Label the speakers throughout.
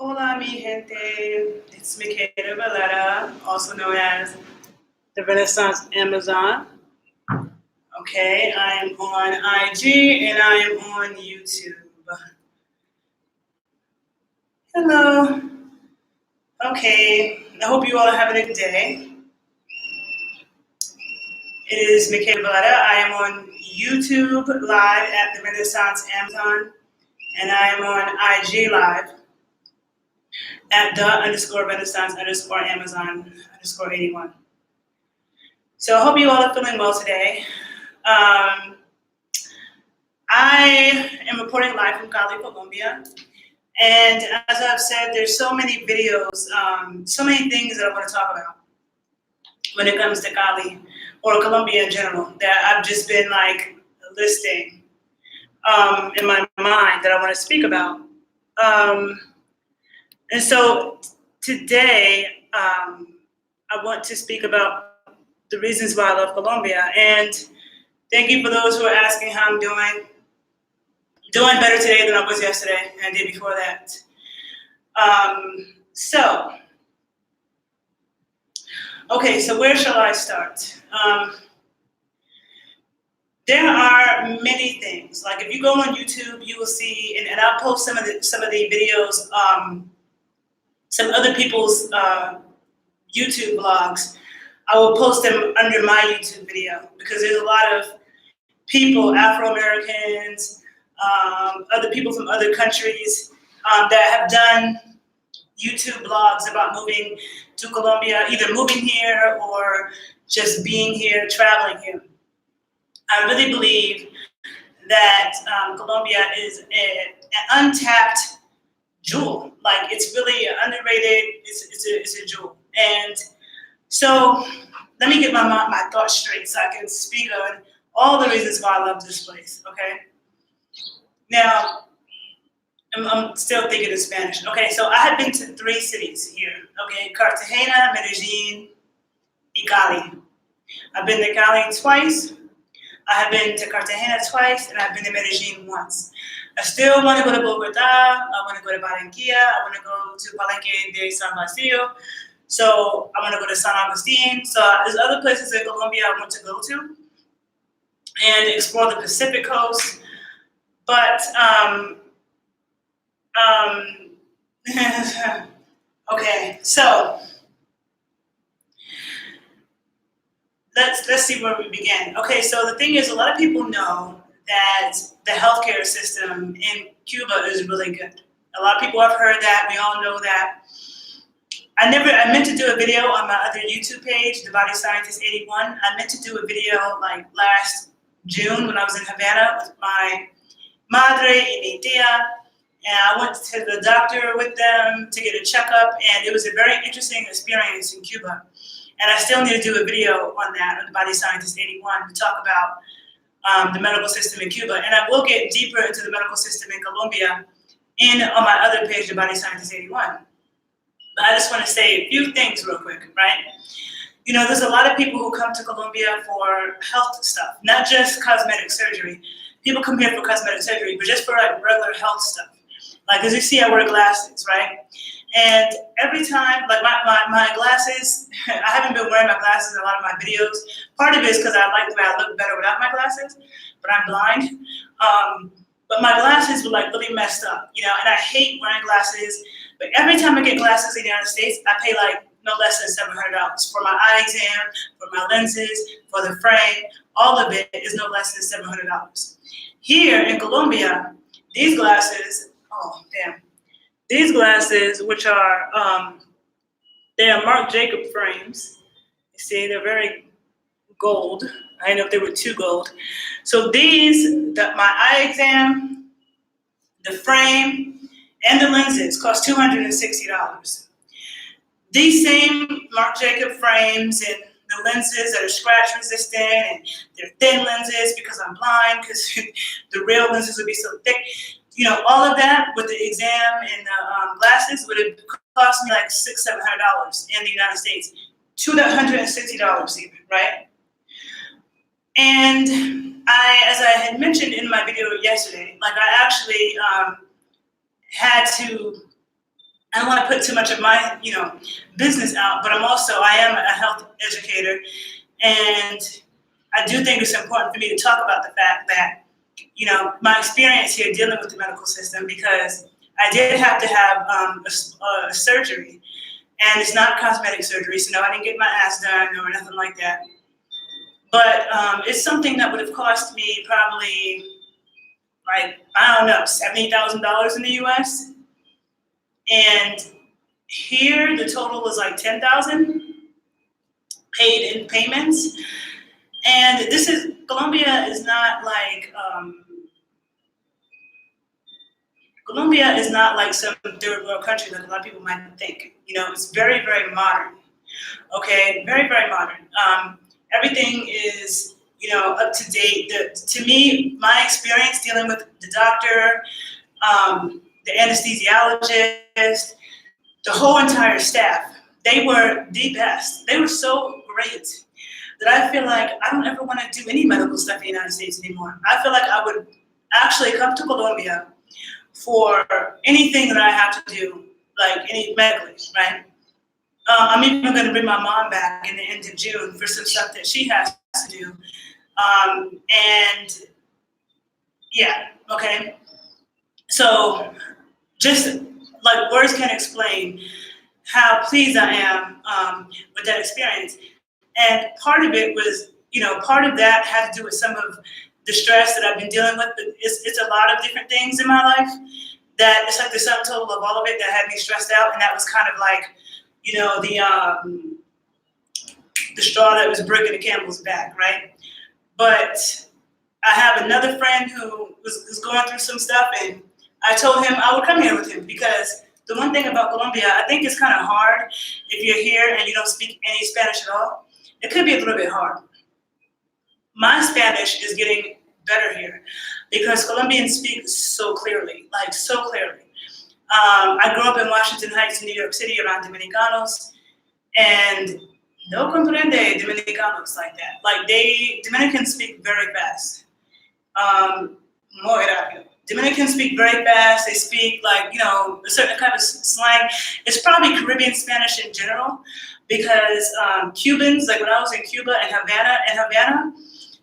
Speaker 1: Hola, mi gente. It's Makeda Valletta, also known as the Renaissance Amazon. Okay, I am on IG and I am on YouTube. Hello. Okay, I hope you all are having a good day. It is Makeda Valletta. I am on YouTube live at the Renaissance Amazon, and I am on IG live at the_Renaissance_Amazon_81. So I hope you all are feeling well today. I am reporting live from Cali, Colombia. And as I've said, there's so many videos, so many things that I want to talk about when it comes to Cali or Colombia in general that I've just been like listing in my mind that I want to speak about. And so today, I want to speak about the reasons why I love Colombia. And thank you for those who are asking how I'm doing. Doing better today than I was yesterday and I did before that. So where shall I start? There are many things. Like if you go on YouTube, you will see, and I'll post some of the videos, some other people's YouTube vlogs. I will post them under my YouTube video because there's a lot of people, Afro-Americans, other people from other countries that have done YouTube blogs about moving to Colombia, either moving here or just being here, traveling here. I really believe that Colombia is an untapped jewel. Like it's really underrated. It's a jewel. And so let me get my thoughts straight so I can speak on all the reasons why I love this place. Okay. Now, I'm still thinking in Spanish. Okay, so I have been to 3 cities here. Okay, Cartagena, Medellin, y Cali. I've been to Cali twice. I have been to Cartagena twice, and I've been to Medellin once. I still want to go to Bogota. I want to go to Barranquilla. I want to go to Palenque de San Basilio. So I want to go to San Agustin. So there's other places in Colombia I want to go to and explore the Pacific coast. But okay, so let's see where we begin. Okay, so the thing is, a lot of people know that the healthcare system in Cuba is really good. A lot of people have heard that. We all know that. I meant to do a video on my other YouTube page, The Body Scientist 81. I meant to do a video like last June when I was in Havana with my madre y mi tia. And I went to the doctor with them to get a checkup, and it was a very interesting experience in Cuba. And I still need to do a video on that, on the Body Scientist 81, to talk about the medical system in Cuba. And I will get deeper into the medical system in Colombia on my other page, the Body Scientist 81. But I just want to say a few things real quick, right? You know, there's a lot of people who come to Colombia for health stuff, not just cosmetic surgery. People come here for cosmetic surgery, but just for like regular health stuff. Like as you see, I wear glasses, right? And every time, like my glasses, I haven't been wearing my glasses in a lot of my videos. Part of it is because I like the way I look better without my glasses, but I'm blind. But my glasses were like really messed up, you know, and I hate wearing glasses. But every time I get glasses in the United States, I pay like no less than $700 for my eye exam, for my lenses, for the frame. All of it is no less than $700. Here in Colombia, these glasses, oh damn, these glasses, which are they are Marc Jacob frames. You see, they're very gold. I didn't know if they were too gold. So my eye exam, the frame, and the lenses cost $260. These same Marc Jacob frames and the lenses that are scratch resistant and they're thin lenses because I'm blind, because the real lenses would be so thick. You know, all of that with the exam and the glasses would have cost me like $600-700 in the United States. $260 even, right? And as I had mentioned in my video yesterday, like I actually had to I don't want to put too much of my, business out, but I am a health educator, and I do think it's important for me to talk about the fact that, my experience here dealing with the medical system, because I did have to have a surgery, and it's not cosmetic surgery, so no, I didn't get my ass done or nothing like that. But it's something that would have cost me probably, like, I don't know, $70,000 in the U.S. And here the total was like 10,000 paid in payments. And Colombia is not like some third world country like a lot of people might think. It's very, very modern. Okay, very, very modern. Everything is, up to date. To me, my experience dealing with the doctor, the anesthesiologist, the whole entire staff, they were the best. They were so great that I feel like I don't ever want to do any medical stuff in the United States anymore. I feel like I would actually come to Colombia for anything that I have to do, like any medically, right? I'm even going to bring my mom back in the end of June for some stuff that she has to do. And yeah, okay. So just like words can't explain how pleased I am with that experience. And part of it was, part of that had to do with some of the stress that I've been dealing with. But it's a lot of different things in my life that it's like the sum total of all of it that had me stressed out. And that was kind of like, the straw that was breaking the camel's back, right? But I have another friend who was going through some stuff, and I told him I would come here with him because the one thing about Colombia, I think it's kind of hard if you're here and you don't speak any Spanish at all. It could be a little bit hard. My Spanish is getting better here because Colombians speak so clearly, like so clearly. I grew up in Washington Heights in New York City around Dominicanos, and no comprende Dominicanos like that. Like Dominicans speak very fast. Muy rápido. Dominicans speak very fast. They speak like, a certain kind of slang. It's probably Caribbean Spanish in general because Cubans, like when I was in Cuba and Havana,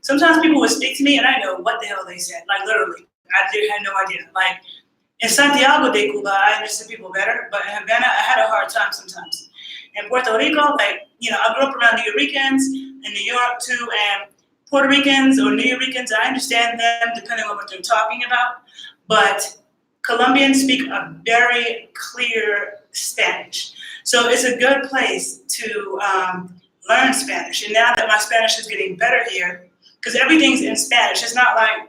Speaker 1: sometimes people would speak to me and I know what the hell they said. Like literally, I had no idea. Like in Santiago de Cuba, I understood people better, but in Havana, I had a hard time sometimes. In Puerto Rico, I grew up around New Yorkers in New York too, and Puerto Ricans or New Yorkers, I understand them depending on what they're talking about, but Colombians speak a very clear Spanish. So it's a good place to learn Spanish. And now that my Spanish is getting better here, because everything's in Spanish, it's not like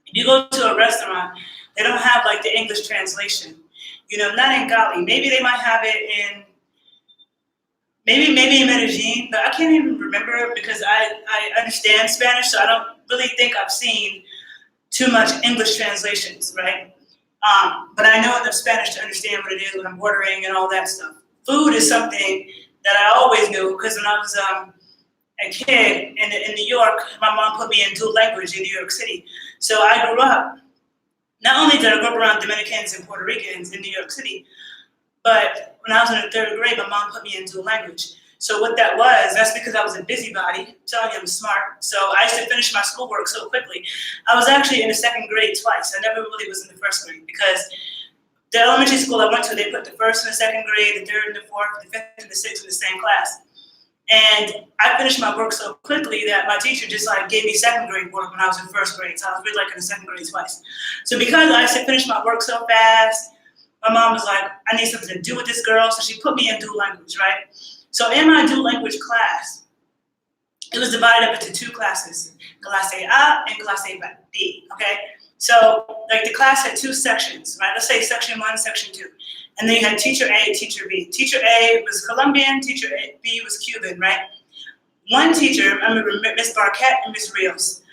Speaker 1: if you go to a restaurant, they don't have like the English translation. Not in Cali. Maybe they might have it in maybe in Medellin, but I can't even remember because I understand Spanish, so I don't really think I've seen too much English translations, right? But I know enough Spanish to understand what it is when I'm ordering and all that stuff. Food is something that I always knew because when I was a kid in New York, my mom put me in dual language in New York City. So I grew up, not only did I grow up around Dominicans and Puerto Ricans in New York City, but when I was in the third grade, my mom put me into a language. So what that was, that's because I was a busybody. I'm telling you, I'm smart. So I used to finish my schoolwork so quickly. I was actually in the second grade twice. I never really was in the first grade because the elementary school I went to, they put the first and the second grade, the third and the fourth, the fifth and the sixth in the same class. And I finished my work so quickly that my teacher just like gave me second grade work when I was in first grade. So I was really like in the second grade twice. So because I used to finish my work so fast, my mom was like, I need something to do with this girl. So she put me in dual language, right? So in my dual language class, it was divided up into two classes, Clase A and Clase B, okay? So like the class had two sections, right? Let's say section 1, section 2. And then you had teacher A, teacher B. Teacher A was Colombian, teacher B was Cuban, right? One teacher, I remember Miss Barquette and Miss Rios.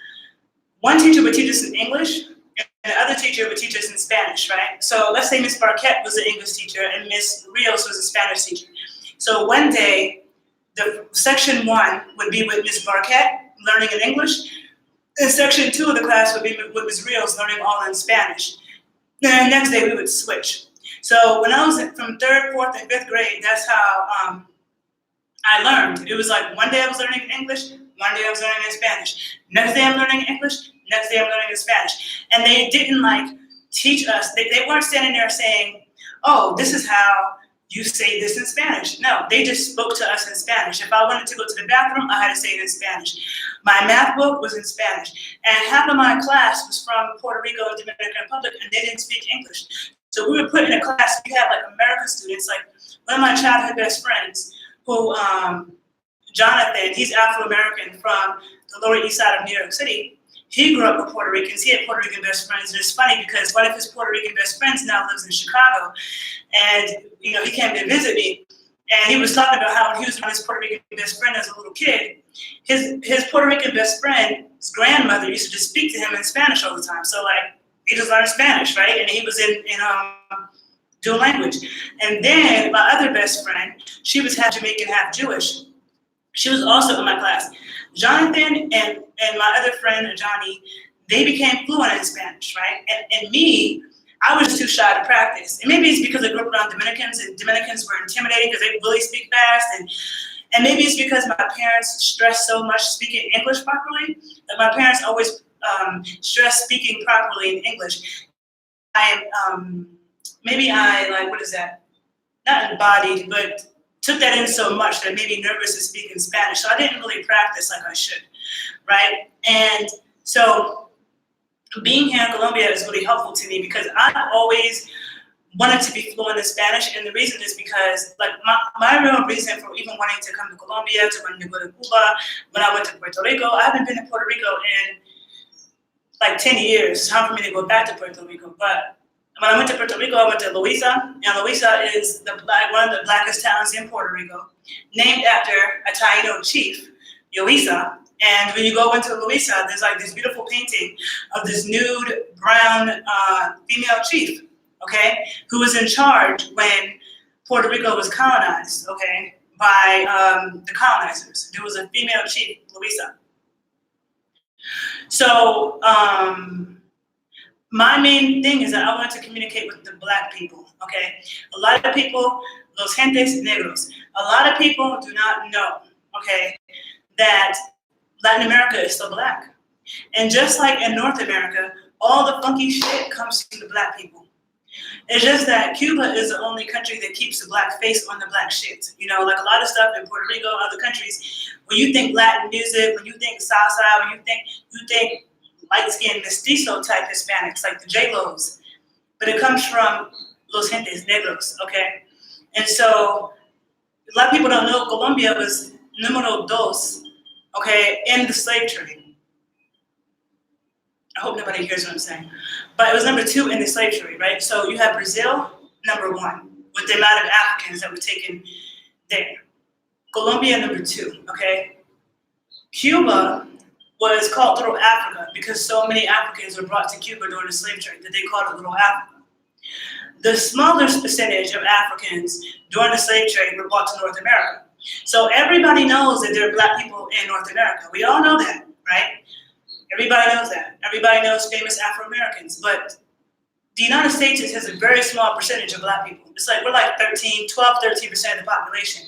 Speaker 1: One teacher would teach us in English, and the other teacher would teach us in Spanish, right? So let's say Miss Barquette was an English teacher and Miss Rios was a Spanish teacher. So one day, the section 1 would be with Miss Barquette, learning in English, and section 2 of the class would be with Miss Rios, learning all in Spanish. Then the next day we would switch. So when I was from third, fourth, and fifth grade, that's how I learned. It was like one day I was learning English, one day I was learning in Spanish. Next day I'm learning English, next day I'm learning in Spanish. And they didn't like teach us. They weren't standing there saying, oh, this is how you say this in Spanish. No, they just spoke to us in Spanish. If I wanted to go to the bathroom, I had to say it in Spanish. My math book was in Spanish. And half of my class was from Puerto Rico and Dominican Republic, and they didn't speak English. So we were put in a class, we had like American students, like one of my childhood best friends, who, Jonathan, he's Afro-American from the Lower East Side of New York City. He grew up with Puerto Ricans. He had Puerto Rican best friends. And it's funny because one of his Puerto Rican best friends now lives in Chicago. And, you know, he came to visit me. And he was talking about how when he was around his Puerto Rican best friend as a little kid, his Puerto Rican best friend's grandmother used to just speak to him in Spanish all the time. So, like, he just learned Spanish, right? And he was in dual language. And then my other best friend, she was half Jamaican, half Jewish. She was also in my class. Jonathan and my other friend, Johnny, they became fluent in Spanish, right? And me, I was too shy to practice. And maybe it's because I grew up around Dominicans, and Dominicans were intimidating because they really speak fast. And maybe it's because my parents stressed so much speaking English properly, that my parents always stressed speaking properly in English. Maybe I, like, what is that? Not embodied, but took that in so much that made me nervous to speak in Spanish. So I didn't really practice like I should, right? And so being here in Colombia is really helpful to me because I've always wanted to be fluent in Spanish. And the reason is because, like, my real reason for even wanting to come to Colombia, to wanting to go to Cuba, when I went to Puerto Rico, I haven't been to Puerto Rico in like 10 years. It's time for me to go back to Puerto Rico. But when I went to Puerto Rico, I went to Loíza, and Loíza is one of the blackest towns in Puerto Rico, named after a Taino chief, Loíza. And when you go into Loíza, there's like this beautiful painting of this nude brown female chief, okay, who was in charge when Puerto Rico was colonized, okay, by the colonizers. There was a female chief, Loíza. So, my main thing is that I want to communicate with the black people, okay? A lot of people, los gentes negros, a lot of people do not know, okay, that Latin America is still black. And just like in North America, all the funky shit comes from the black people. It's just that Cuba is the only country that keeps the black face on the black shit. You know, like a lot of stuff in Puerto Rico, other countries, when you think Latin music, when you think salsa, when you think light-skinned mestizo type Hispanics, like the J-Los, but it comes from los gentes negros, okay? And so a lot of people don't know Colombia was numero dos, okay, in the slave trade. I hope nobody hears what I'm saying. But it was number 2 in the slave trade, right? So you have Brazil, number 1, with the amount of Africans that were taken there. Colombia, number 2, okay? Cuba was called Little Africa because so many Africans were brought to Cuba during the slave trade that they called it Little Africa. The smallest percentage of Africans during the slave trade were brought to North America. So everybody knows that there are black people in North America. We all know that, right? Everybody knows that. Everybody knows famous Afro-Americans. But the United States has a very small percentage of black people. It's like we're like 13% of the population.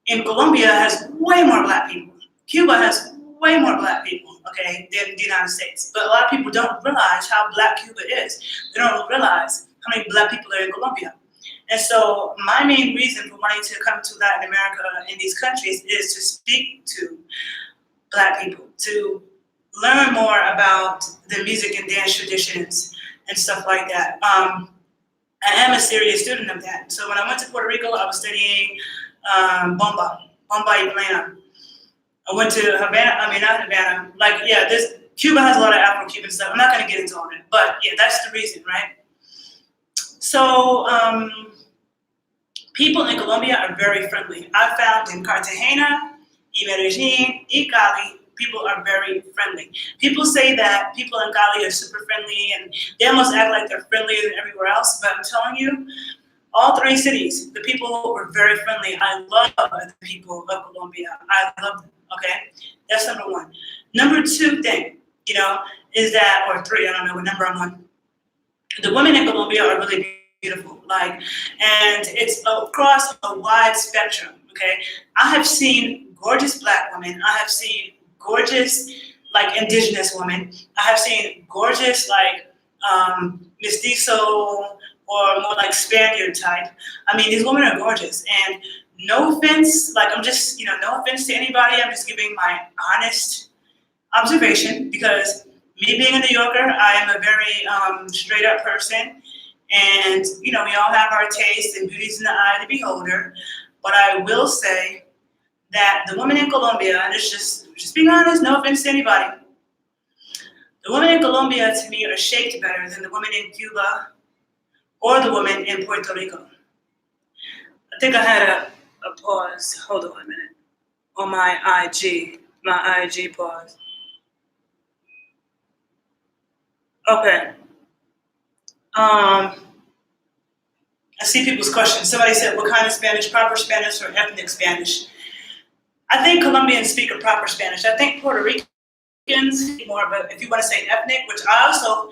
Speaker 1: And Colombia has way more black people. Cuba has way more black people, okay, than the United States. But a lot of people don't realize how black Cuba is. They don't realize how many black people are in Colombia. And so my main reason for wanting to come to Latin America and these countries is to speak to black people, to learn more about the music and dance traditions and stuff like that. I am a serious student of that. So when I went to Puerto Rico, I was studying bomba y plena. I went to Havana, not Havana, like, yeah, Cuba has a lot of Afro-Cuban stuff. I'm not gonna get into all that, but yeah, that's the reason, right? So, people in Colombia are very friendly. I found in Cartagena, Medellin, Cali, people are very friendly. People say that people in Cali are super friendly and they almost act like they're friendlier than everywhere else, but I'm telling you, all 3 cities, the people were very friendly. I love the people of Colombia. I love them, okay? That's number 1. Number 2 thing, is that, or 3, I don't know what number I'm on. The women in Colombia are really beautiful. Like, and it's across a wide spectrum. Okay, I have seen gorgeous black women. I have seen gorgeous like indigenous women. I have seen gorgeous like mestizo or more like Spaniard type. I mean, these women are gorgeous. And no offense, like I'm just, no offense to anybody. I'm just giving my honest observation because me being a New Yorker, I am a very straight up person. And, we all have our taste and beauty's in the eye of the beholder. But I will say that the women in Colombia, and it's just being honest, no offense to anybody, the women in Colombia to me are shaped better than the women in Cuba or the women in Puerto Rico. I think I had a pause. Hold on a minute. On my IG pause. Okay. I see people's questions. Somebody said, what kind of Spanish? Proper Spanish or ethnic Spanish? I think Colombians speak a proper Spanish. I think Puerto Ricans speak more, but if you want to say ethnic, which I also,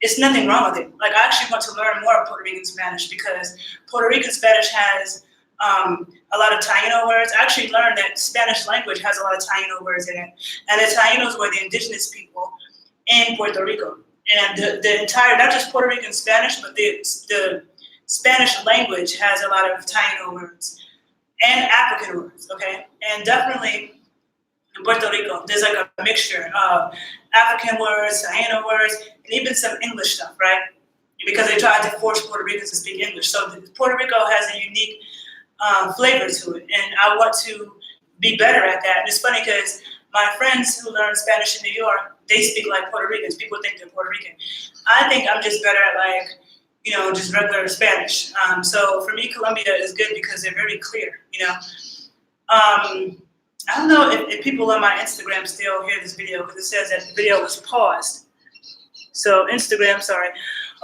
Speaker 1: it's nothing wrong with it. Like I actually want to learn more of Puerto Rican Spanish because Puerto Rican Spanish has a lot of Taino words. I actually learned that Spanish language has a lot of Taino words in it. And the Tainos were the indigenous people in Puerto Rico. And the entire, not just Puerto Rican Spanish, but the Spanish language has a lot of Taino words and African words, okay? And definitely in Puerto Rico, there's like a mixture of African words, Taino words, and even some English stuff, right? Because they tried to force Puerto Ricans to speak English. So Puerto Rico has a unique flavor to it, and I want to be better at that. And it's funny because my friends who learn Spanish in New York, they speak like Puerto Ricans. People think they're Puerto Rican. I think I'm just better at like, just regular Spanish. So for me, Colombia is good because they're very clear, I don't know if people on my Instagram still hear this video because it says that the video was paused. So Instagram, sorry.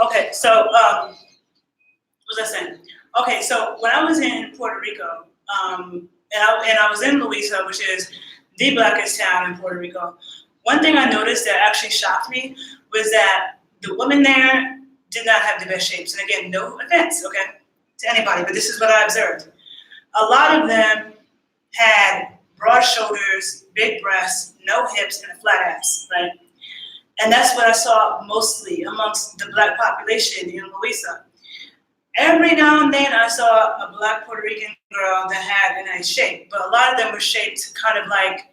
Speaker 1: Okay, so what was I saying? Okay, so when I was in Puerto Rico, and I was in Luisa, which is the blackest town in Puerto Rico, one thing I noticed that actually shocked me was that the women there did not have the best shapes. And again, no offense, okay, to anybody, but this is what I observed. A lot of them had broad shoulders, big breasts, no hips, and a flat ass, right? And that's what I saw mostly amongst the black population in Luisa. Every now and then I saw a black Puerto Rican girl that had a nice shape, but a lot of them were shaped kind of like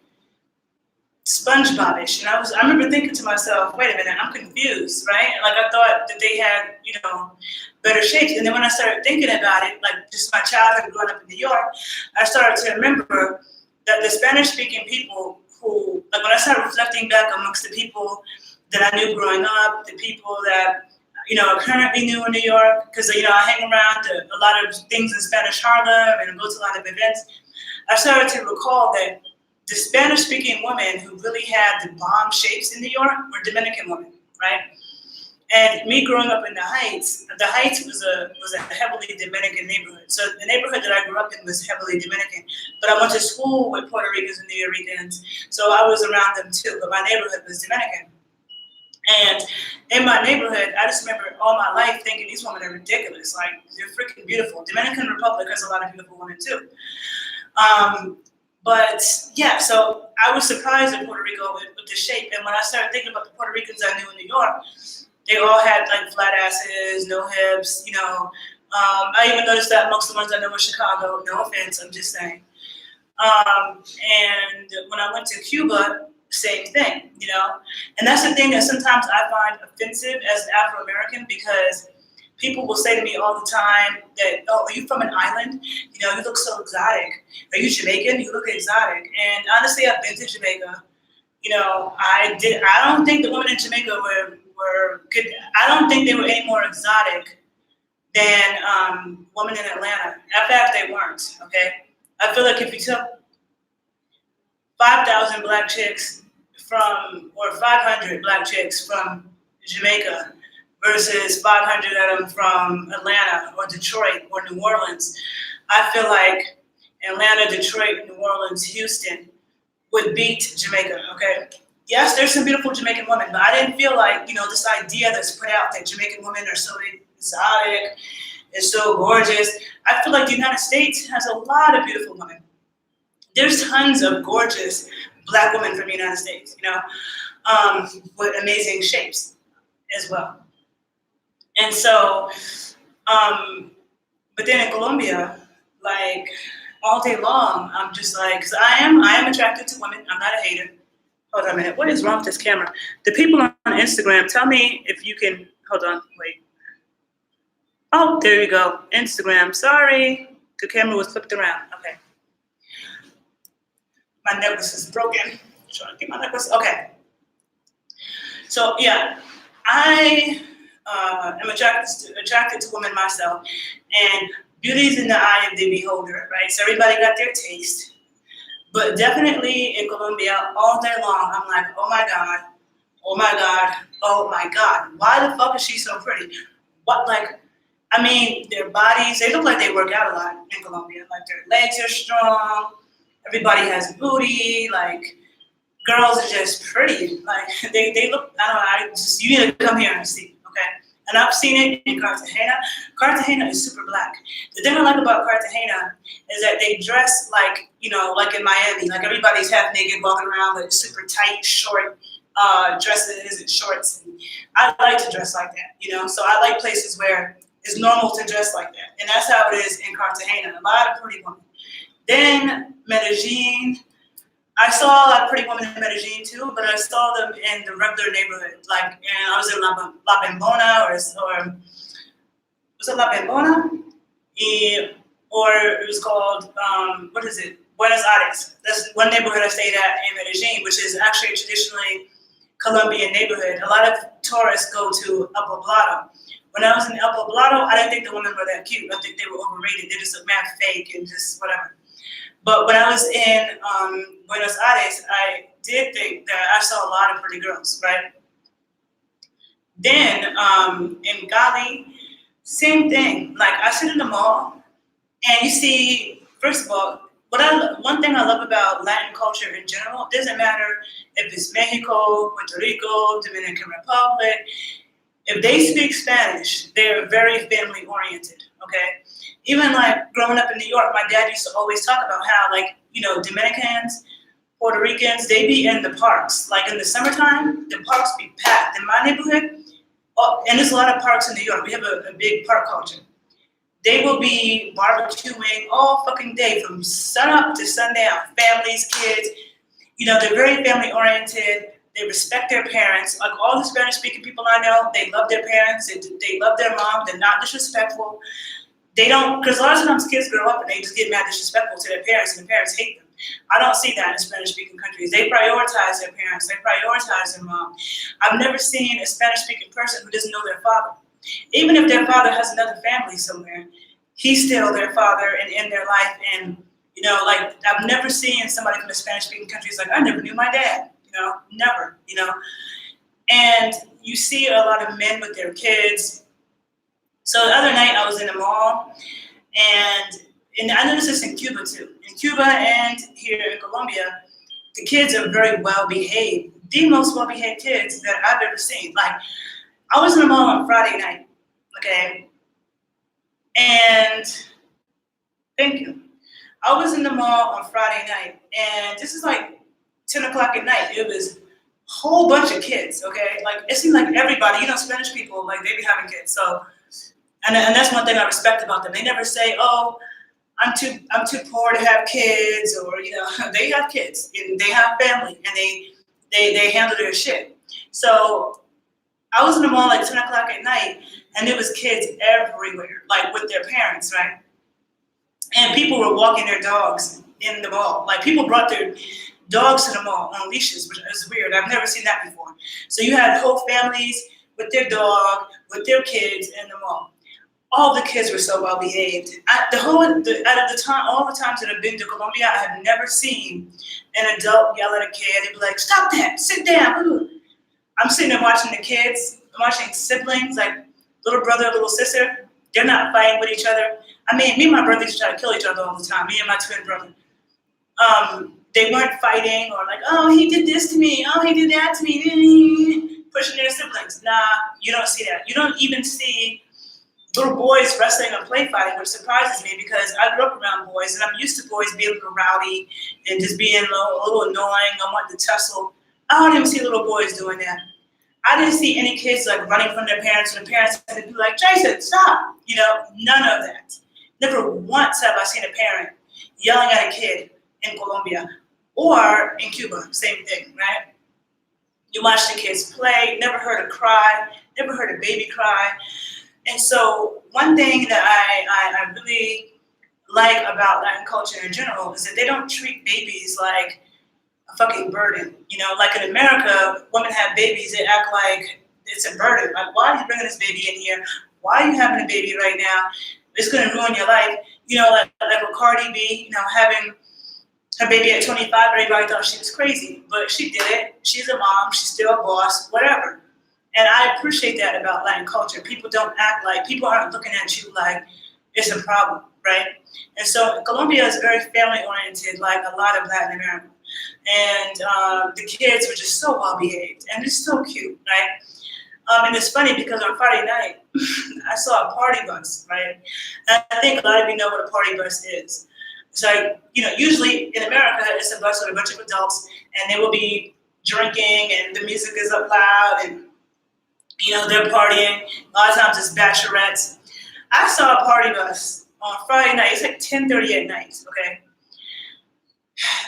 Speaker 1: SpongeBob-ish. And I remember thinking to myself, wait a minute, I'm confused, right? Like I thought that they had, better shapes. And then when I started thinking about it, like just my childhood growing up in New York, I started to remember that the Spanish-speaking people who, like when I started reflecting back amongst the people that I knew growing up, the people that I currently knew in New York, because I hang around a lot of things in Spanish Harlem and go to a lot of events. I started to recall that the Spanish-speaking women who really had the bomb shapes in New York were Dominican women, right? And me growing up in the Heights was a heavily Dominican neighborhood. So the neighborhood that I grew up in was heavily Dominican. But I went to school with Puerto Ricans and New Yorkers, so I was around them too. But my neighborhood was Dominican. And in my neighborhood, I just remember all my life thinking these women are ridiculous. Like, they're freaking beautiful. Dominican Republic has a lot of beautiful women too. But yeah, so I was surprised in Puerto Rico with the shape. And when I started thinking about the Puerto Ricans I knew in New York, they all had like flat asses, no hips, I even noticed that amongst the ones I know in Chicago, no offense, I'm just saying. And when I went to Cuba, same thing, And that's the thing that sometimes I find offensive as an Afro-American because people will say to me all the time that, oh, are you from an island? You look so exotic. Are you Jamaican? You look exotic. And honestly, I've been to Jamaica. I don't think the women in Jamaica were good. I don't think they were any more exotic than women in Atlanta. In fact, they weren't, okay? I feel like if you took 5,000 black chicks or 500 black chicks from Jamaica versus 500 of them from Atlanta or Detroit or New Orleans, I feel like Atlanta, Detroit, New Orleans, Houston would beat Jamaica, okay? Yes, there's some beautiful Jamaican women, but I didn't feel like, this idea that's put out that Jamaican women are so exotic is so gorgeous. I feel like the United States has a lot of beautiful women. There's tons of gorgeous Black women from the United States, with amazing shapes as well. And so, but then in Colombia, like all day long, I'm just like, because I am attracted to women. I'm not a hater. Hold on a minute. What is wrong with this camera? The people on Instagram, tell me if you can. Hold on. Wait. Oh, there you go. Instagram. Sorry. The camera was flipped around. Okay. My necklace is broken. I'm trying to get my necklace. Okay. So, yeah, I am attracted to women myself. And beauty's in the eye of the beholder, right? So everybody got their taste. But definitely in Colombia, all day long, I'm like, oh my God, oh my God, oh my God. Why the fuck is she so pretty? What, like, I mean, their bodies, they look like they work out a lot in Colombia. Like, their legs are strong. Everybody has booty. Like, girls are just pretty. Like, they look, I don't know, you need to come here and see, okay? And I've seen it in Cartagena. Cartagena is super Black. The thing I like about Cartagena is that they dress like, like in Miami, like everybody's half naked walking around with super tight, short dresses and shorts. And I like to dress like that, so I like places where it's normal to dress like that. And that's how it is in Cartagena, a lot of pretty women. Then Medellin, I saw a lot of pretty women in Medellin too, but I saw them in the regular neighborhood. Like, and I was in La Bembona, or was it La Bembona? Or it was called, what is it? Buenos Aires. That's one neighborhood I stayed at in Medellin, which is actually a traditionally Colombian neighborhood. A lot of tourists go to El Poblado. When I was in El Poblado, I didn't think the women were that cute. I think they were overrated. They just looked mad fake and just whatever. But when I was in Buenos Aires, I did think that I saw a lot of pretty girls, right? Then in Cali, same thing. Like, I sit in the mall, and you see, first of all, one thing I love about Latin culture in general, it doesn't matter if it's Mexico, Puerto Rico, Dominican Republic, if they speak Spanish, they're very family oriented, okay? Even like growing up in New York, my dad used to always talk about how, like, Dominicans, Puerto Ricans, they be in the parks. Like in the summertime, the parks be packed. In my neighborhood, and there's a lot of parks in New York, we have a big park culture. They will be barbecuing all fucking day from sun up to sundown. Families, kids, they're very family oriented. They respect their parents. Like all the Spanish speaking people I know, they love their parents. They love their mom. They're not disrespectful. They don't, because a lot of times kids grow up and they just get mad disrespectful to their parents, and the parents hate them. I don't see that in Spanish-speaking countries. They prioritize their parents. They prioritize their mom. I've never seen a Spanish-speaking person who doesn't know their father. Even if their father has another family somewhere, he's still their father and in their life. And, like, I've never seen somebody from a Spanish-speaking country who's like, I never knew my dad. Never, And you see a lot of men with their kids. So the other night I was in the mall, and I noticed this in Cuba too. In Cuba and here in Colombia, the kids are very well behaved. The most well behaved kids that I've ever seen. Like, I was in the mall on Friday night, okay? And thank you. I was in the mall on Friday night, and this is like 10 o'clock at night. It was a whole bunch of kids, okay? Like, it seemed like everybody, Spanish people, like, they be having kids. So, and that's one thing I respect about them. They never say, oh, I'm too poor to have kids, or, they have kids, and they have family, and they handle their shit. So I was in the mall like 10 o'clock at night, and there was kids everywhere, like with their parents, right? And people were walking their dogs in the mall. Like, people brought their dogs to the mall on leashes, which is weird. I've never seen that before. So you had whole families with their dog, with their kids in the mall. All the kids were so well behaved. All the times that I've been to Colombia, I have never seen an adult yell at a kid. They'd be like, "Stop that! Sit down!" I'm sitting there watching the kids, watching siblings, like little brother, little sister. They're not fighting with each other. I mean, me and my brother used to try to kill each other all the time. Me and my twin brother. They weren't fighting or like, oh, he did this to me. Oh, he did that to me. Pushing their siblings. Nah, you don't see that. You don't even see little boys wrestling and play fighting, which surprises me because I grew up around boys and I'm used to boys being a little rowdy and just being a little annoying. I want to tussle. I don't even see little boys doing that. I didn't see any kids like running from their parents and the parents had to be like, Jason, stop. None of that. Never once have I seen a parent yelling at a kid in Colombia or in Cuba, same thing, right? You watch the kids play, never heard a cry, never heard a baby cry. And so one thing that I really like about Latin culture in general is that they don't treat babies like a fucking burden. Like in America, women have babies, they act like it's a burden. Like, why are you bringing this baby in here? Why are you having a baby right now? It's going to ruin your life. Like with Cardi B, having her baby at 25, everybody thought she was crazy, but she did it. She's a mom, she's still a boss, whatever. And I appreciate that about Latin culture. People aren't looking at you like it's a problem, right? And so Colombia is very family oriented, like a lot of Latin America. And the kids were just so well behaved and it's so cute, right? And it's funny because on Friday night, I saw a party bus, right? And I think a lot of you know what a party bus is. It's like, usually in America, it's a bus with a bunch of adults and they will be drinking and the music is up loud and, they're partying. A lot of times it's bachelorettes. I saw a party bus on Friday night. It's like 10:30 at night, okay?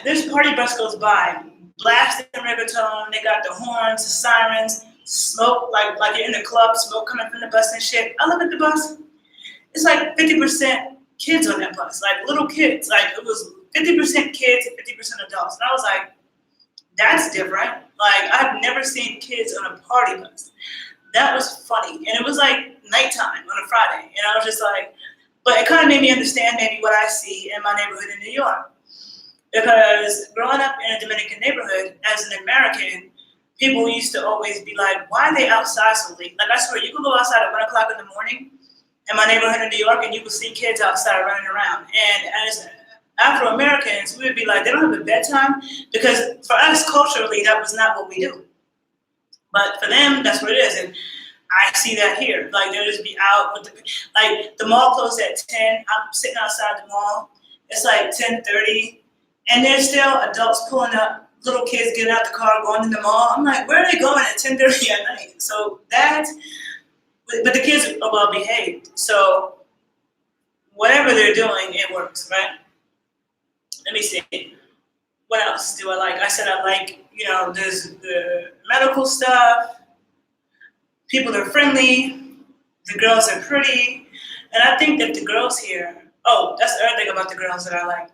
Speaker 1: This party bus goes by, blasting reggaeton. They got the horns, the sirens, smoke, like you're in the club, smoke coming from the bus and shit. I look at the bus. It's like 50% kids on that bus, like little kids. Like it was 50% kids and 50% adults. And I was like, that's different. Like I've never seen kids on a party bus. That was funny. And it was like nighttime on a Friday. And I was just like, but it kind of made me understand maybe what I see in my neighborhood in New York. Because growing up in a Dominican neighborhood as an American, people used to always be like, why are they outside so late? Like I swear, you could go outside at 1 o'clock in the morning in my neighborhood in New York and you could see kids outside running around. And as Afro-Americans, we would be like, they don't have a bedtime? Because for us, culturally, that was not what we do. But for them, that's what it is. And I see that here. Like, they'll just be out with the mall closed at 10. I'm sitting outside the mall. It's like 10:30. And there's still adults pulling up, little kids getting out the car, going in the mall. I'm like, where are they going at 10:30 at night? So but the kids are well behaved. So whatever they're doing, it works, right? Let me see. What else do I like? I said I like, there's the medical stuff. People are friendly. The girls are pretty. And I think that the girls here, that's the other thing about the girls that I like.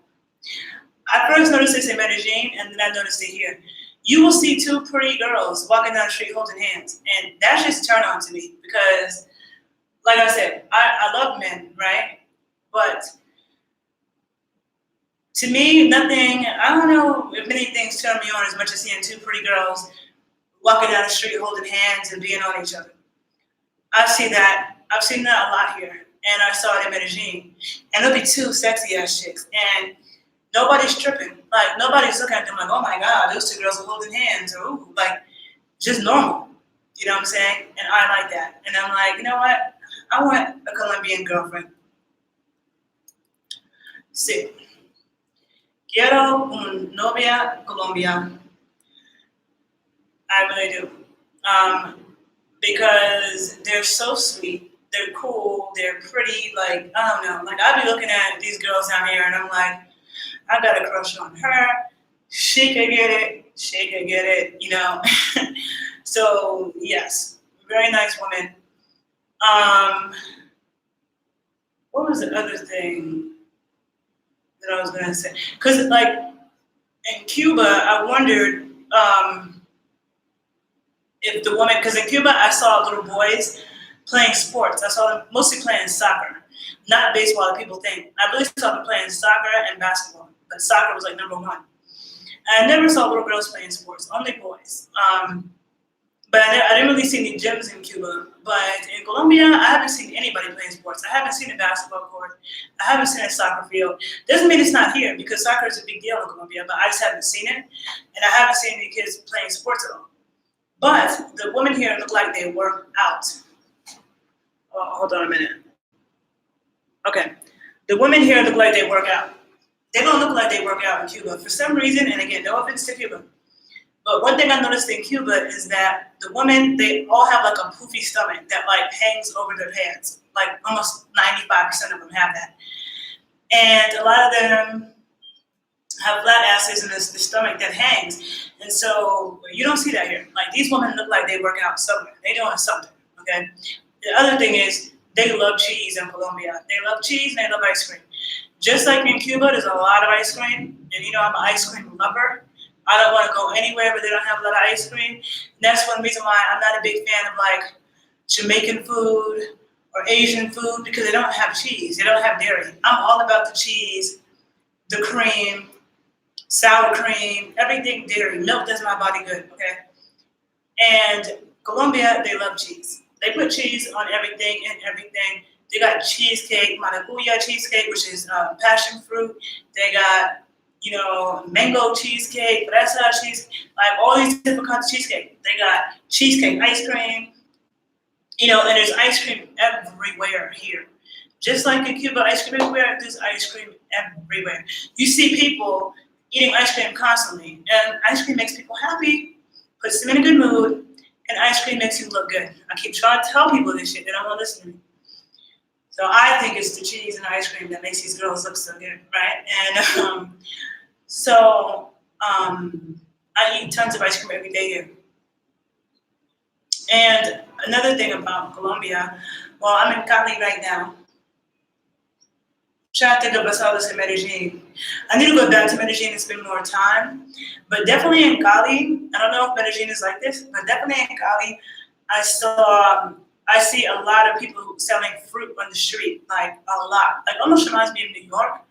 Speaker 1: I first noticed this in Medellin, and then I noticed it here. You will see two pretty girls walking down the street holding hands. And that's just a turn on to me because, like I said, I love men, right? But to me, nothing, I don't know if many things turn me on as much as seeing two pretty girls walking down the street holding hands and being on each other. I've seen that a lot here. And I saw it in Medellin. And it'll be two sexy ass chicks. And nobody's tripping. Like, nobody's looking at them like, oh my God, those two girls are holding hands. Or, ooh, like, just normal. You know what I'm saying? And I like that. And I'm like, you know what? I want a Colombian girlfriend. Sí. Quiero una novia colombiana. I really do. Because they're so sweet. They're cool. They're pretty. Like, I don't know. Like, I be looking at these girls down here and I'm like, I got a crush on her. She could get it, So, yes. Very nice woman. What was the other thing that I was going to say? Because, like, in Cuba, I wondered if the woman, because in Cuba, I saw little boys playing sports. I saw them mostly playing soccer, not baseball like people think. I really saw them playing soccer and basketball, but soccer was like number one. I never saw little girls playing sports, only boys. But I didn't really see any gyms in Cuba. But in Colombia, I haven't seen anybody playing sports. I haven't seen a basketball court. I haven't seen a soccer field. Doesn't mean it's not here because soccer is a big deal in Colombia, but I just haven't seen it. And I haven't seen any kids playing sports at all. But the women here look like they work out. Oh, hold on a minute. Okay. The women here look like they work out. They don't look like they work out in Cuba. For some reason, and again, no offense to Cuba, but one thing I noticed in Cuba is that the women, they all have like a poofy stomach that like hangs over their pants. Like almost 95% of them have that. And a lot of them have flat asses and the stomach that hangs. And so you don't see that here. Like these women look like they work out somewhere. They doing something, okay? The other thing is they love cheese in Colombia. They love cheese and they love ice cream. Just like in Cuba, there's a lot of ice cream. And you know, I'm an ice cream lover. I don't want to go anywhere where they don't have a lot of ice cream. And that's one reason why I'm not a big fan of like Jamaican food or Asian food, because they don't have cheese. They don't have dairy. I'm all about the cheese, the cream, sour cream, everything dairy. Milk does my body good, okay? And Colombia, they love cheese. They put cheese on everything and everything. They got cheesecake, maracuya cheesecake, which is passion fruit. They got, you know, mango cheesecake, fresa cheesecake, like all these different kinds of cheesecake. They got cheesecake ice cream, you know, and there's ice cream everywhere here. Just like in Cuba, ice cream everywhere, there's ice cream everywhere. You see people eating ice cream constantly, and ice cream makes people happy, puts them in a good mood, and ice cream makes you look good. I keep trying to tell people this shit, they don't want to listen to me. So I think it's the cheese and ice cream that makes these girls look so good, right? And I eat tons of ice cream every day here. And another thing about Colombia, well, I'm in Cali right now. Trying to think of ourselves in Medellin. I need to go back to Medellin and spend more time. But definitely in Cali, I don't know if Medellin is like this, but definitely in Cali, I see a lot of people selling fruit on the street, like a lot. Like almost reminds me of New York,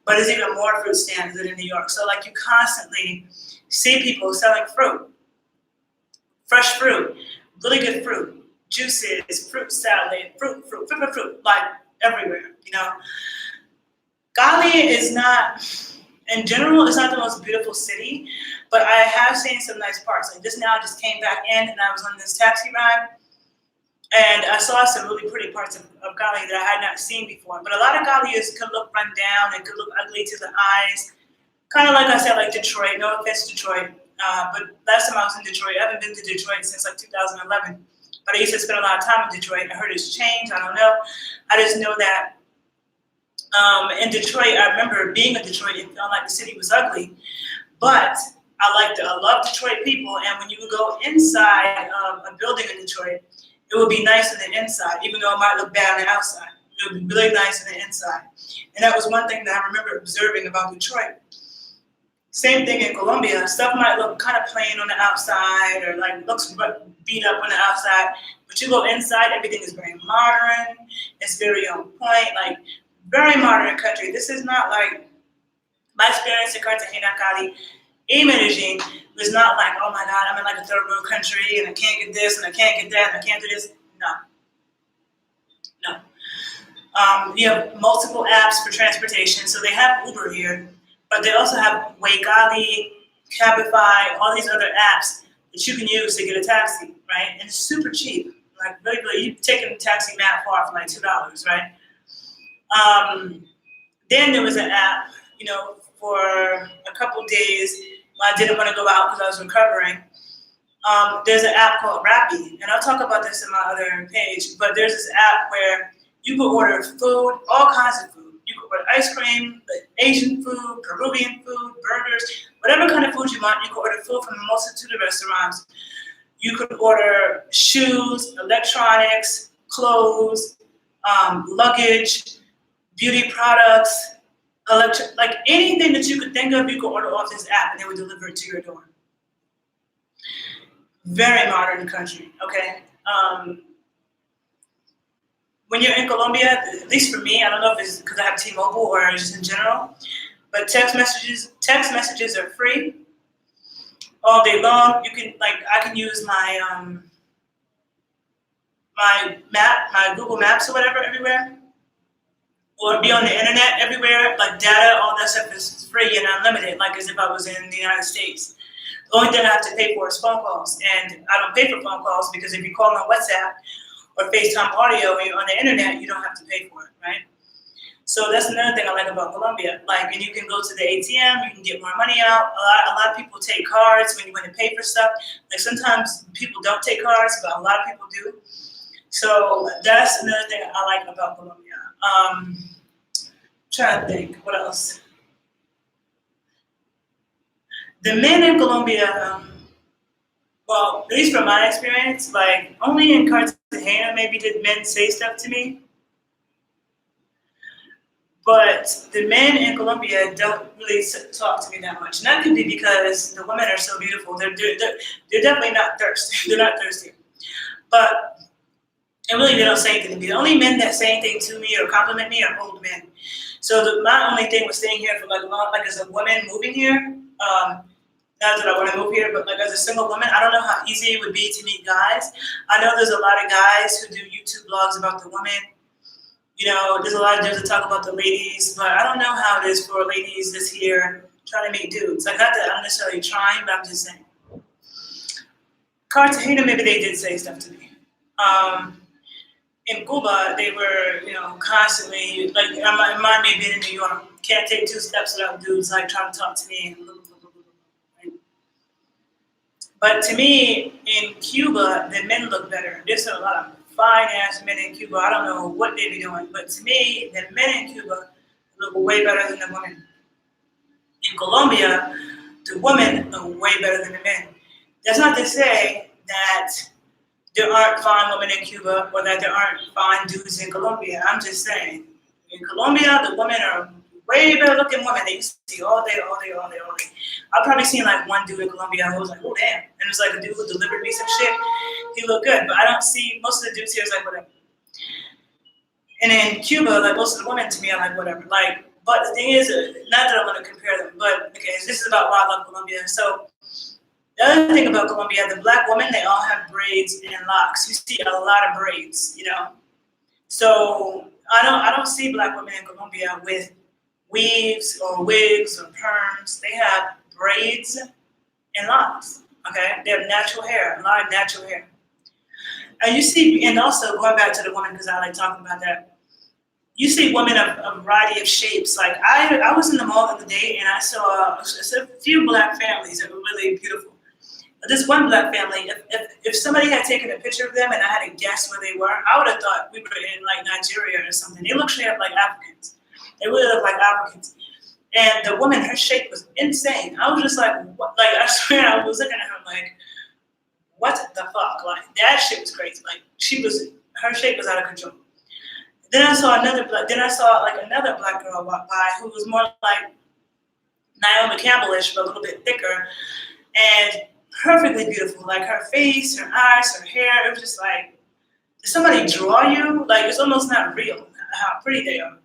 Speaker 1: but there's even more fruit stands than in New York. So like you constantly see people selling fruit, fresh fruit, really good fruit, juices, fruit salad, fruit, like everywhere, you know. Cali is not, in general, it's not the most beautiful city, but I have seen some nice parts. Like just now, I just came back in and I was on this taxi ride, and I saw some really pretty parts of Cali that I had not seen before. But a lot of Cali could look run down, it could look ugly to the eyes. Kind of like I said, like Detroit, no offense to Detroit, but last time I was in Detroit, I haven't been to Detroit since like 2011. But I used to spend a lot of time in Detroit. I heard it's changed, I don't know. I just know that in Detroit, I remember being in Detroit, it felt like the city was ugly, but I love Detroit people, and when you would go inside a building in Detroit, it would be nice on the inside, even though it might look bad on the outside. It would be really nice on the inside. And that was one thing that I remember observing about Detroit. Same thing in Colombia. Stuff might look kind of plain on the outside or like looks beat up on the outside, but you go inside, everything is very modern, it's very on point, like very modern country. This is not like my experience in Cartagena, Cali, in Medellin was not like, oh my God, I'm in like a third world country and I can't get this and I can't get that and I can't do this. No. You have multiple apps for transportation. So they have Uber here, but they also have Waygali, Cabify, all these other apps that you can use to get a taxi, right? And it's super cheap. Like really, you take a taxi map far for like $2, right? Then there was an app, you know, for a couple days when I didn't want to go out because I was recovering. There's an app called Rappi, and I'll talk about this in my other page, but there's this app where you can order food, all kinds of food. You can order ice cream, Asian food, Peruvian food, burgers, whatever kind of food you want. You can order food from a multitude of restaurants. You could order shoes, electronics, clothes, luggage, beauty products, like anything that you could think of, you could order off this app and they would deliver it to your door. Very modern country, okay? When you're in Colombia, at least for me, I don't know if it's because I have T-Mobile or just in general, but text messages are free all day long. You can, like, I can use my my Google Maps or whatever everywhere, or be on the internet everywhere, like data, all that stuff is free and unlimited, like as if I was in the United States. The only thing I have to pay for is phone calls, and I don't pay for phone calls because if you call on WhatsApp or FaceTime audio and you're on the internet, you don't have to pay for it, right? So that's another thing I like about Colombia. Like, and you can go to the ATM, you can get more money out. A lot of people take cards when you want to pay for stuff. Like sometimes people don't take cards, but a lot of people do. So that's another thing I like about Colombia. Trying to think, what else? The men in Colombia, well, at least from my experience, like only in Cartagena maybe did men say stuff to me. But the men in Colombia don't really talk to me that much. And that could be because the women are so beautiful. They're definitely not thirsty. They're not thirsty. But and really, they don't say anything to me. The only men that say anything to me or compliment me are old men. So my only thing was staying here for like a long, like as a woman moving here. Not that I want to move here, but like as a single woman, I don't know how easy it would be to meet guys. I know there's a lot of guys who do YouTube blogs about the women. You know, there's a lot of dudes that talk about the ladies, but I don't know how it is for ladies this here trying to meet dudes. Like not that I'm necessarily trying, but I'm just saying. Cartagena, maybe they did say stuff to me. In Cuba, they were, you know, constantly, like, it reminded me of being in New York. Can't take two steps without dudes, like, trying to talk to me. Right? But to me, in Cuba, the men look better. There's a lot of fine-ass men in Cuba. I don't know what they be doing. But to me, the men in Cuba look way better than the women. In Colombia, the women look way better than the men. That's not to say that there aren't fine women in Cuba or that there aren't fine dudes in Colombia. I'm just saying. In Colombia, the women are way better looking women that you see all day, all day, all day, all day. I've probably seen like one dude in Colombia who was like, oh damn. And it was like a dude who delivered me some shit. He looked good, but I don't see, most of the dudes here is like whatever. And in Cuba, like most of the women to me are like whatever. Like, but the thing is, not that I want to compare them, but okay, this is about why I love Colombia. So the other thing about Colombia, the black women, they all have braids and locks. You see a lot of braids, you know. So I don't see black women in Colombia with weaves or wigs or perms. They have braids and locks. Okay, they have natural hair, a lot of natural hair. And you see, and also going back to the women because I like talking about that. You see women of a variety of shapes. Like I was in the mall the other day and I saw a few black families that were really beautiful. This one black family, if somebody had taken a picture of them and I had to guess where they were, I would have thought we were in like Nigeria or something. They look straight up like Africans. They really look like Africans. And the woman, her shape was insane. I was just like, what? Like I swear, I was looking at her like, what the fuck? Like that shit was crazy. Like her shape was out of control. Then I saw another black girl walk by who was more like Naomi Campbell-ish, but a little bit thicker. And perfectly beautiful, like her face, her eyes, her hair. It was just like, did somebody draw you? Like it's almost not real how pretty they are.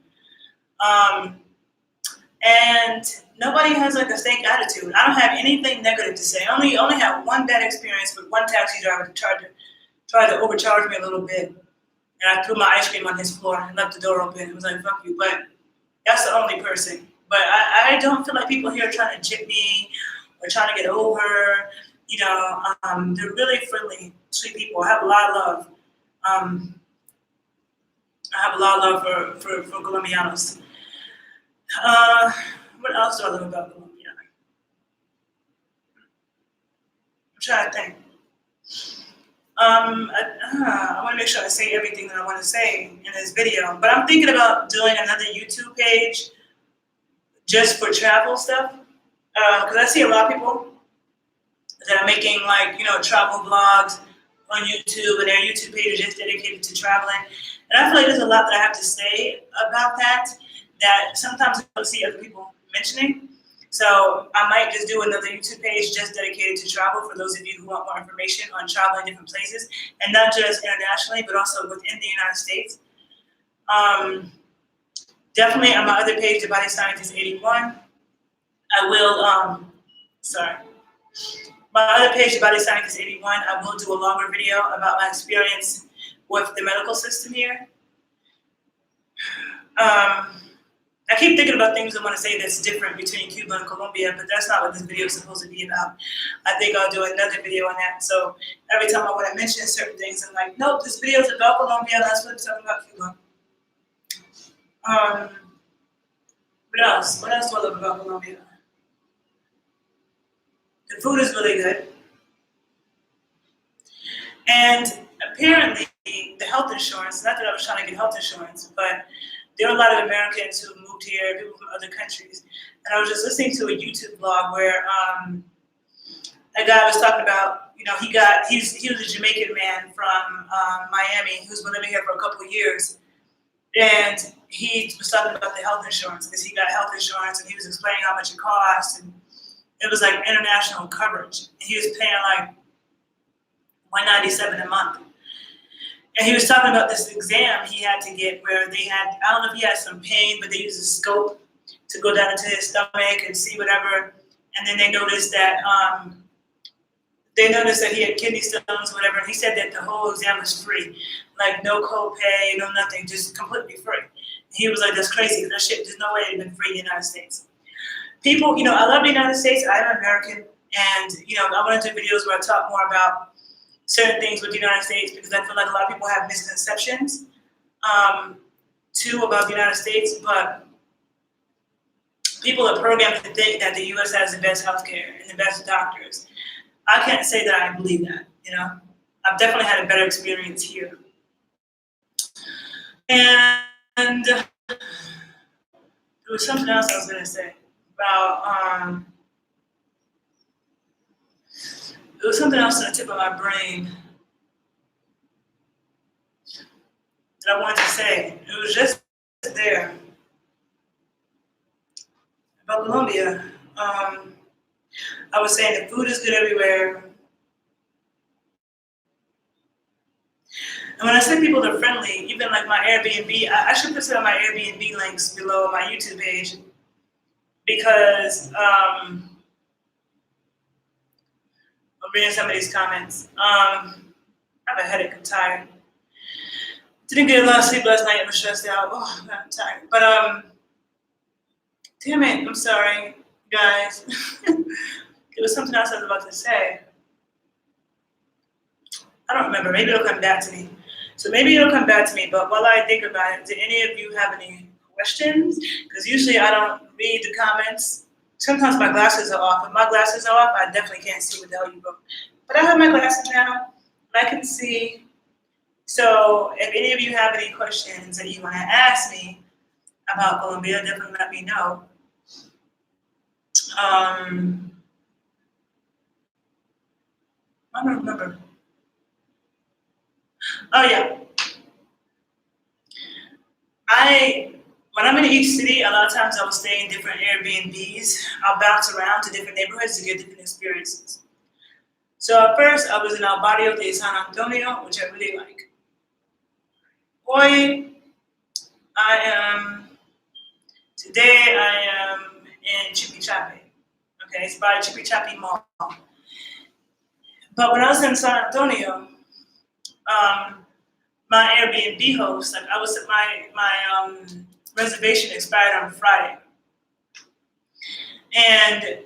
Speaker 1: And nobody has like a stank attitude. I don't have anything negative to say. I only have one bad experience with one taxi driver who tried to overcharge me a little bit, and I threw my ice cream on his floor and left the door open. It was like, fuck you. But that's the only person. But I don't feel like people here are trying to jip me or trying to get over. You know, they're really friendly, sweet people. I have a lot of love. I have a lot of love for Colombianos. What else do I love about Colombia? I'm trying to think. I want to make sure I say everything that I want to say in this video. But I'm thinking about doing another YouTube page just for travel stuff. Because I see a lot of people that are making like, you know, travel vlogs on YouTube and their YouTube page is just dedicated to traveling. And I feel like there's a lot that I have to say about that sometimes I don't see other people mentioning. So I might just do another YouTube page just dedicated to travel for those of you who want more information on traveling different places, and not just internationally, but also within the United States. Definitely on my other page, The Body Scientist 81, I will, my other page, The Body Scientist 81, I will do a longer video about my experience with the medical system here. I keep thinking about things I want to say that's different between Cuba and Colombia, but that's not what this video is supposed to be about. I think I'll do another video on that. So every time I want to mention certain things, I'm like, nope, this video is about Colombia, that's what it's talking about Cuba. What else? What else do I love about Colombia? The food is really good. And apparently, the health insurance, not that I was trying to get health insurance, but there are a lot of Americans who moved here, people from other countries. And I was just listening to a YouTube blog where a guy was talking about, he was a Jamaican man from Miami who's been living here for a couple of years. And he was talking about the health insurance because he got health insurance and he was explaining how much it cost. And it was like international coverage. And he was paying like $197 a month. And he was talking about this exam he had to get where they had, I don't know if he had some pain, but they used a scope to go down into his stomach and see whatever. And then they noticed that he had kidney stones, whatever. And he said that the whole exam was free, like no copay, no nothing, just completely free. He was like, "That's crazy. That shit, there's no way it'd been free in the United States." People, I love the United States. I'm American, and I want to do videos where I talk more about certain things with the United States because I feel like a lot of people have misconceptions too about the United States, but people are programmed to think that the U.S. has the best healthcare and the best doctors. I can't say that I believe that, I've definitely had a better experience here. And there was something else I was going to say about, there was something else on the tip of my brain that I wanted to say. It was just there about Colombia. I was saying the food is good everywhere. And when I say people are friendly, even like my Airbnb, I should put some of my Airbnb links below my YouTube page because I'm reading some of these comments. I have a headache, I'm tired. Didn't get a lot of sleep last night, I was stressed out. Oh, I'm tired. But damn it, I'm sorry, guys. There was something else I was about to say. I don't remember. Maybe it'll come back to me. So maybe it'll come back to me. But while I think about it, do any of you have any questions? Because usually I don't read the comments. Sometimes my glasses are off. If my glasses are off, I definitely can't see what the hell you wrote. But I have my glasses now, and I can see. So if any of you have any questions that you want to ask me about Colombia, definitely let me know. I don't remember. Oh yeah. When I'm in each city, a lot of times I will stay in different Airbnbs. I'll bounce around to different neighborhoods to get different experiences. So at first I was in El Barrio de San Antonio, which I really like. Today I am in Chipichape. Okay, it's by Chipichape Mall. But when I was in San Antonio, my Airbnb host, my reservation expired on Friday. And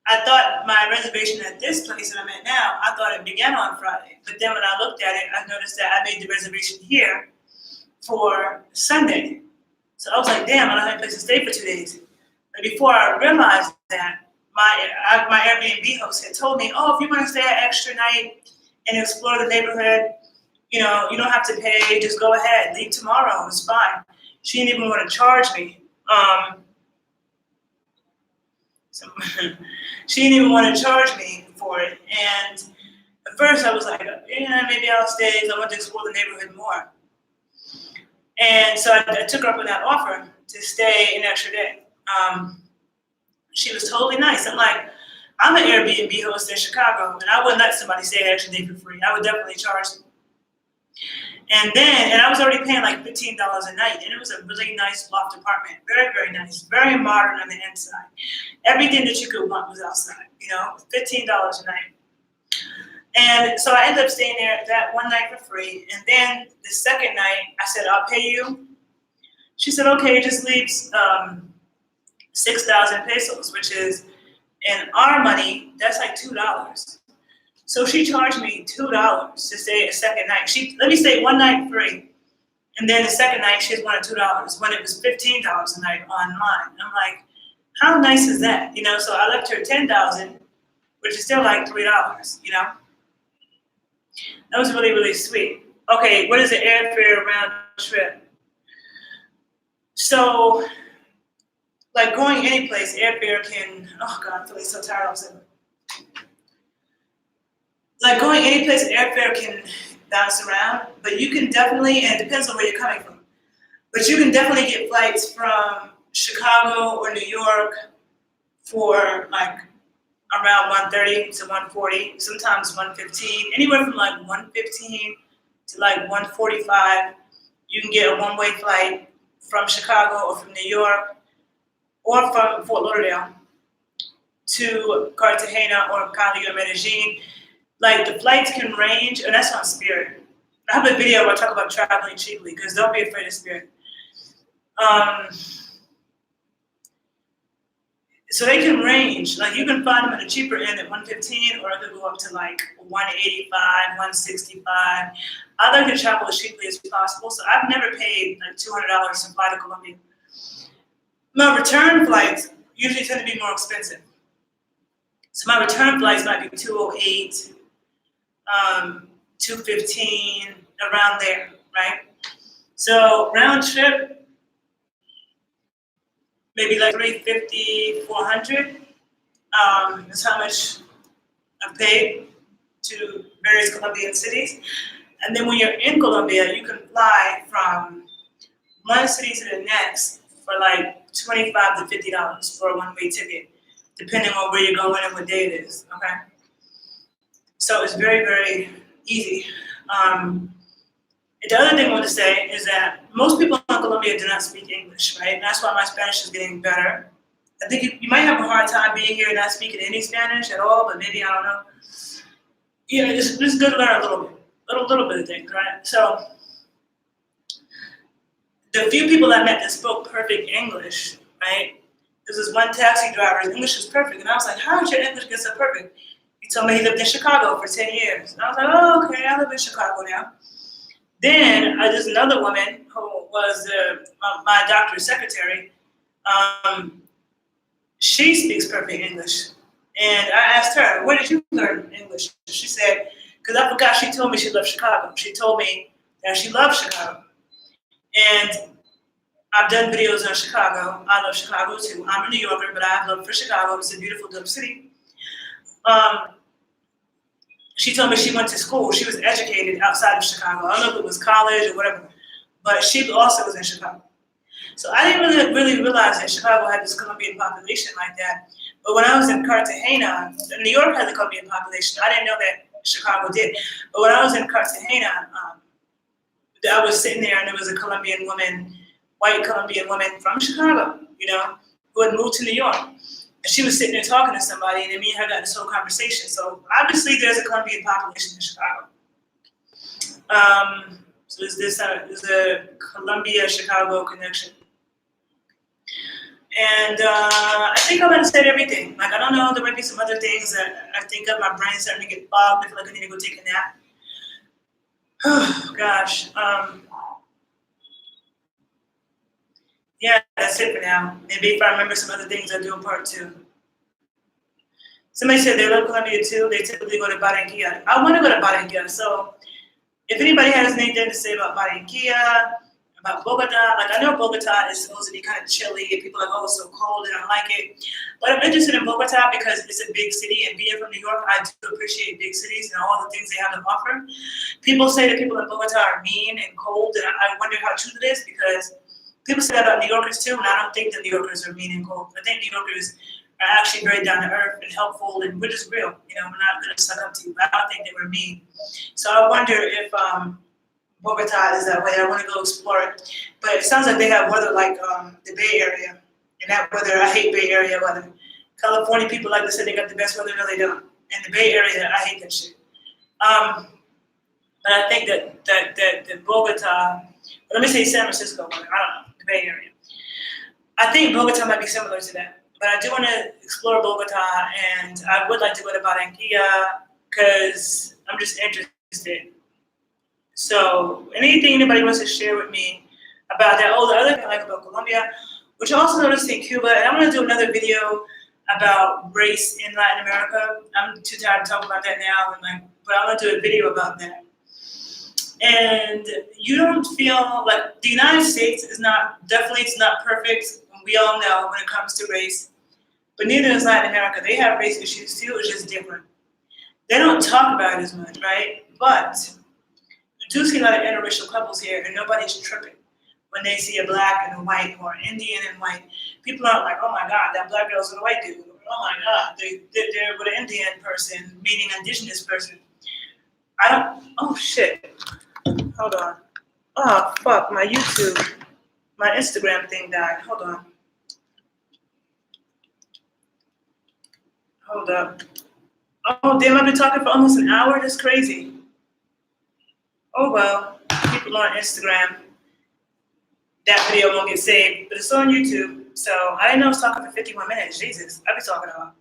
Speaker 1: I thought my reservation at this place that I'm at now, I thought it began on Friday. But then when I looked at it, I noticed that I made the reservation here for Sunday. So I was like, damn, I don't have a place to stay for 2 days. But before I realized that, my Airbnb host had told me, oh, if you want to stay an extra night and explore the neighborhood, you don't have to pay, just go ahead, leave tomorrow, it's fine. She didn't even want to charge me. She didn't even want to charge me for it. And at first I was like, yeah, maybe I'll stay because I want to explore the neighborhood more. And so I took her up on that offer to stay an extra day. She was totally nice. I'm like, I'm an Airbnb host in Chicago, and I wouldn't let somebody stay an extra day for free. I would definitely charge them. And I was already paying like $15 a night, and it was a really nice loft apartment. Very, very nice. Very modern on the inside. Everything that you could want was outside, $15 a night. And so I ended up staying there that one night for free. And then the second night, I said, I'll pay you. She said, okay, just leave 6,000 pesos, which is, in our money, that's like $2. So she charged me $2 to stay a second night. Let me stay one night free. And then the second night, she has $1 or $2 when it was $15 a night online. I'm like, how nice is that? So I left her 10,000, which is still like $3. That was really, really sweet. Okay, what is the airfare round trip? So, like going any place, airfare can, oh God, I'm feeling so tired of it. Like going any place, airfare can bounce around, but you can definitely, and it depends on where you're coming from, but you can definitely get flights from Chicago or New York for like around 130 to 140, sometimes 115, anywhere from like 115 to like 145. You can get a one-way flight from Chicago or from New York or from Fort Lauderdale to Cartagena or Cali or Medellin. Like the flights can range, and that's on Spirit. I have a video where I talk about traveling cheaply, because don't be afraid of Spirit. So they can range. Like you can find them at the cheaper end at 115, or it could go up to like 185, 165. I like to travel as cheaply as possible, so I've never paid like $200 to fly to Colombia. My return flights usually tend to be more expensive. So my return flights might be 208, 215, around there, right? So round trip, maybe like 350, 400. That's how much I've paid to various Colombian cities. And then when you're in Colombia, you can fly from one city to the next for like $25 to $50 for a one-way ticket, depending on where you're going and what day it is, okay? So it's very, very easy. The other thing I want to say is that most people in Colombia do not speak English, right? And that's why my Spanish is getting better. I think you might have a hard time being here and not speaking any Spanish at all, but maybe, I don't know. It's good to learn a little bit of things, right? So the few people I met that spoke perfect English, right? This is one taxi driver, his English was perfect. And I was like, how did your English get so perfect? He told me he lived in Chicago for 10 years. And I was like, oh, okay, I live in Chicago now. Then there's another woman who was my doctor's secretary. She speaks perfect English. And I asked her, where did you learn English? She said, because I forgot she told me she loved Chicago. She told me that she loves Chicago. And I've done videos on Chicago. I love Chicago too. I'm a New Yorker, but I have love for Chicago. It's a beautiful, dope city. She told me she went to school. She was educated outside of Chicago. I don't know if it was college or whatever, but she also was in Chicago. So I didn't really realize that Chicago had this Colombian population like that. But when I was in Cartagena, New York has a Colombian population. I didn't know that Chicago did. But when I was in Cartagena, I was sitting there and there was a Colombian woman, white Colombian woman from Chicago, who had moved to New York. And she was sitting there talking to somebody, and then me and her got this whole conversation. So obviously there's a Colombian population in Chicago. So there's a Colombia-Chicago connection. And I think I might have said everything. Like, I don't know, there might be some other things that I think of. My brain's starting to get fogged. I feel like I need to go take a nap. Oh, gosh. Yeah, that's it for now. Maybe if I remember some other things, I'll do a part 2. Somebody said they love Colombia too. They typically go to Barranquilla. I want to go to Barranquilla. So if anybody has anything to say about Barranquilla, about Bogota, like I know Bogota is supposed to be kind of chilly and people are like, oh, it's so cold, and I don't like it. But I'm interested in Bogota because it's a big city, and being from New York, I do appreciate big cities and all the things they have to offer. People say that people in Bogota are mean and cold, and I wonder how true it is, because people say that about New Yorkers too, and I don't think that New Yorkers are mean and cold. I think New Yorkers are actually very down to earth and helpful, and we're just real. We're not going to suck up to you. But I don't think they were mean. So I wonder if Bogota is that way. I want to go explore it. But it sounds like they have weather like the Bay Area. And that weather, I hate Bay Area weather. California people like to say they got the best weather. No, they don't. And the Bay Area, I hate that shit. But I think that Bogota, let me say San Francisco weather. I don't know, the Bay Area. I think Bogota might be similar to that. But I do want to explore Bogota, and I would like to go to Barranquilla because I'm just interested. So anything anybody wants to share with me about that? Oh, the other thing I like about Colombia, which I also noticed in Cuba, and I'm going to do another video about race in Latin America. I'm too tired to talk about that now, but I'm going to do a video about that. And you don't feel like the United States is definitely it's not perfect. We all know when it comes to race, but neither is Latin America. They have race issues too, it's just different. They don't talk about it as much, right? But you do see a lot of interracial couples here, and nobody's tripping when they see a black and a white or Indian and white. People aren't like, oh my God, that black girl's with a white dude. Oh my God, they're with an Indian person, meaning indigenous person. Oh shit. Hold on. Oh fuck, my Instagram thing died. Hold on. Hold up. Oh damn, I've been talking for almost an hour? That's crazy. Oh well, people on Instagram. That video won't get saved, but it's on YouTube. So I didn't know I was talking for 51 minutes. Jesus, I've been talking a lot.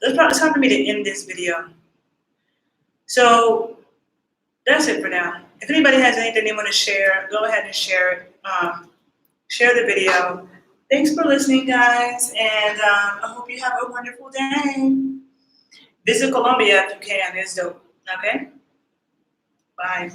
Speaker 1: So it's time for me to end this video. So that's it for now. If anybody has anything they want to share, go ahead and share it. Share the video. Thanks for listening, guys, and I hope you have a wonderful day. Visit Colombia if you can. It's dope. Okay? Bye.